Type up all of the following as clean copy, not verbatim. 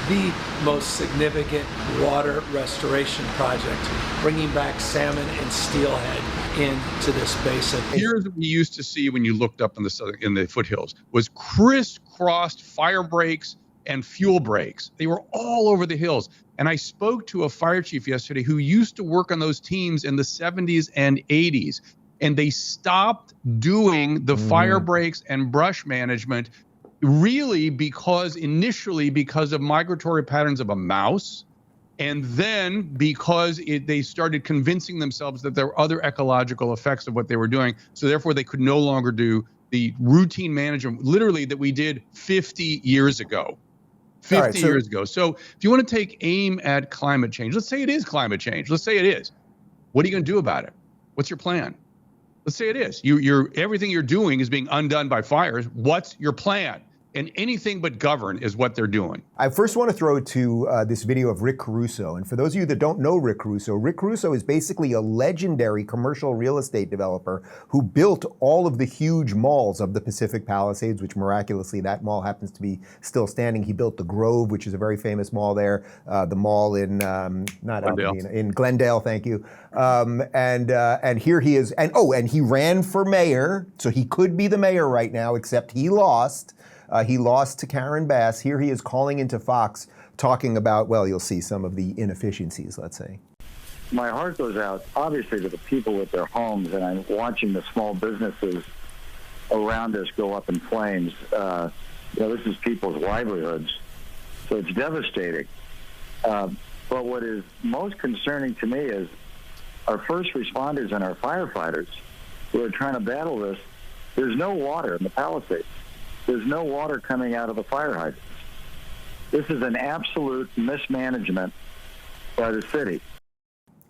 the most significant water restoration project, bringing back salmon and steelhead into this basin. Here's what we used to see when you looked up in the foothills was crisscrossed fire breaks and fuel breaks. They were all over the hills. And I spoke to a fire chief yesterday who used to work on those teams in the 70s and 80s. And they stopped doing the fire breaks and brush management really initially because of migratory patterns of a mouse. And then because they started convincing themselves that there were other ecological effects of what they were doing. So therefore they could no longer do the routine management literally that we did 50 years ago. 50 years ago. So if you want to take aim at climate change, let's say it is climate change. Let's say it is. What are you going to do about it? What's your plan? Let's say it is. Everything you're doing is being undone by fires. What's your plan? And anything but govern is what they're doing. I first want to throw to this video of Rick Caruso. And for those of you that don't know Rick Caruso is basically a legendary commercial real estate developer who built all of the huge malls of the Pacific Palisades, which miraculously that mall happens to be still standing. He built the Grove, which is a very famous mall there, the mall in in Glendale, thank you. And here he is, and he ran for mayor, so he could be the mayor right now, except he lost. He lost to Karen Bass. Here he is calling into Fox, talking about, well, you'll see some of the inefficiencies, let's say. My heart goes out, obviously, to the people with their homes, and I'm watching the small businesses around us go up in flames. This is people's livelihoods, so it's devastating. But what is most concerning to me is our first responders and our firefighters who are trying to battle this. There's no water in the Palisades. There's no water coming out of the fire hydrants. This is an absolute mismanagement by the city.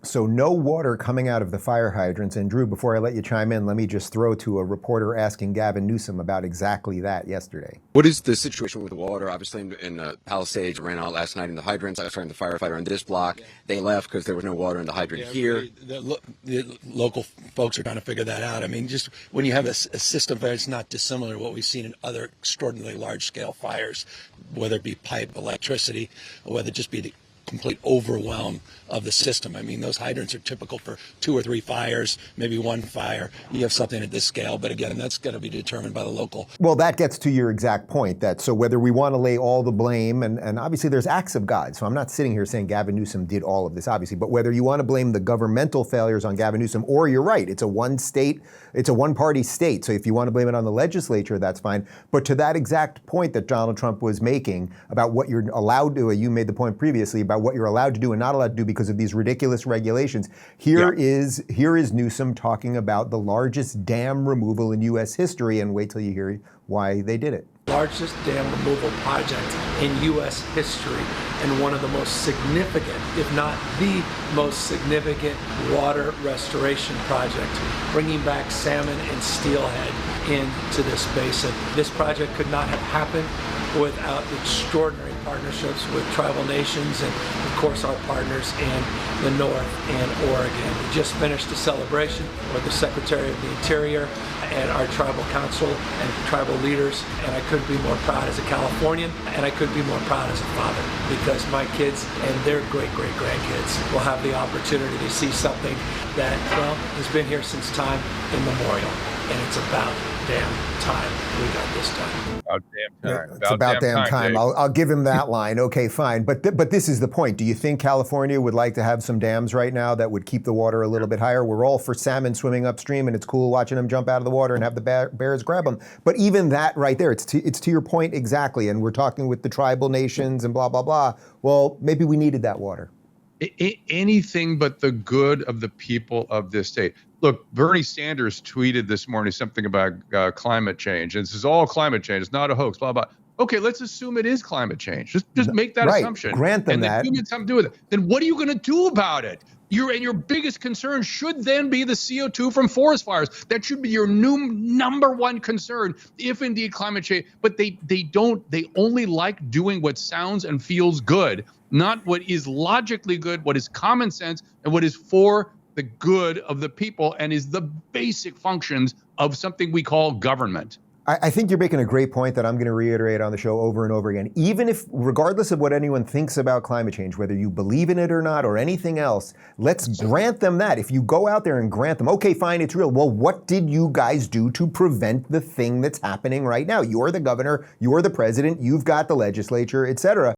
So no water coming out of the fire hydrants. And Drew, before I let you chime in, let me just throw to a reporter asking Gavin Newsom about exactly that yesterday. What is the situation with the water? Obviously in Palisades, ran out last night in the hydrants. I was talking to the firefighter on this block. They left because there was no water in the hydrant here. The local folks are trying to figure that out. I mean, just when you have a system that's not dissimilar to what we've seen in other extraordinarily large-scale fires, whether it be pipe, electricity, or whether it just be the complete overwhelm of the system. I mean, those hydrants are typical for 2 or 3 fires, maybe 1 fire. You have something at this scale, but again, that's got to be determined by the local. Well, that gets to your exact point, that so whether we want to lay all the blame, and obviously there's acts of God, so I'm not sitting here saying Gavin Newsom did all of this, obviously, but whether you want to blame the governmental failures on Gavin Newsom, or you're right, it's a one-party state, so if you want to blame it on the legislature, that's fine. But to that exact point that Donald Trump was making about what you're allowed to, you made the point previously about what you're allowed to do and not allowed to do because of these ridiculous regulations. Here is Newsom talking about the largest dam removal in U.S. history, and wait till you hear why they did it. Largest dam removal project in U.S. history, and one of the most significant, if not the most significant, water restoration project, bringing back salmon and steelhead into this basin. This project could not have happened without extraordinary partnerships with tribal nations and, of course, our partners in the North and Oregon. We just finished a celebration with the Secretary of the Interior and our tribal council and tribal leaders, and I couldn't be more proud as a Californian, and I couldn't be more proud as a father, because my kids and their great-great-grandkids will have the opportunity to see something that, well, has been here since time immemorial, and it's about damn time we got this done. About damn time. It's about damn time. I'll give him that line. Okay, fine. But this is the point. Do you think California would like to have some dams right now that would keep the water a little bit higher? We're all for salmon swimming upstream, and it's cool watching them jump out of the water and have the bears grab them. But even that right there, it's to your point exactly. And we're talking with the tribal nations and blah, blah, blah. Well, maybe we needed that water. Anything but the good of the people of this state. Look, Bernie Sanders tweeted this morning something about climate change. And this is all climate change. It's not a hoax, blah, blah. Okay, let's assume it is climate change. Just make that assumption. Grant them that. And then something to do with it. Then what are you going to do about it? Your biggest concern should then be the CO2 from forest fires. That should be your number one concern, if indeed climate change. But they only like doing what sounds and feels good, not what is logically good, what is common sense, and what is for the good of the people and is the basic functions of something we call government. I think you're making a great point that I'm going to reiterate on the show over and over again. Even if, regardless of what anyone thinks about climate change, whether you believe in it or not or anything else, let's grant them that. If you go out there and grant them, okay, fine, it's real. Well, what did you guys do to prevent the thing that's happening right now? You're the governor, you're the president, you've got the legislature, et cetera.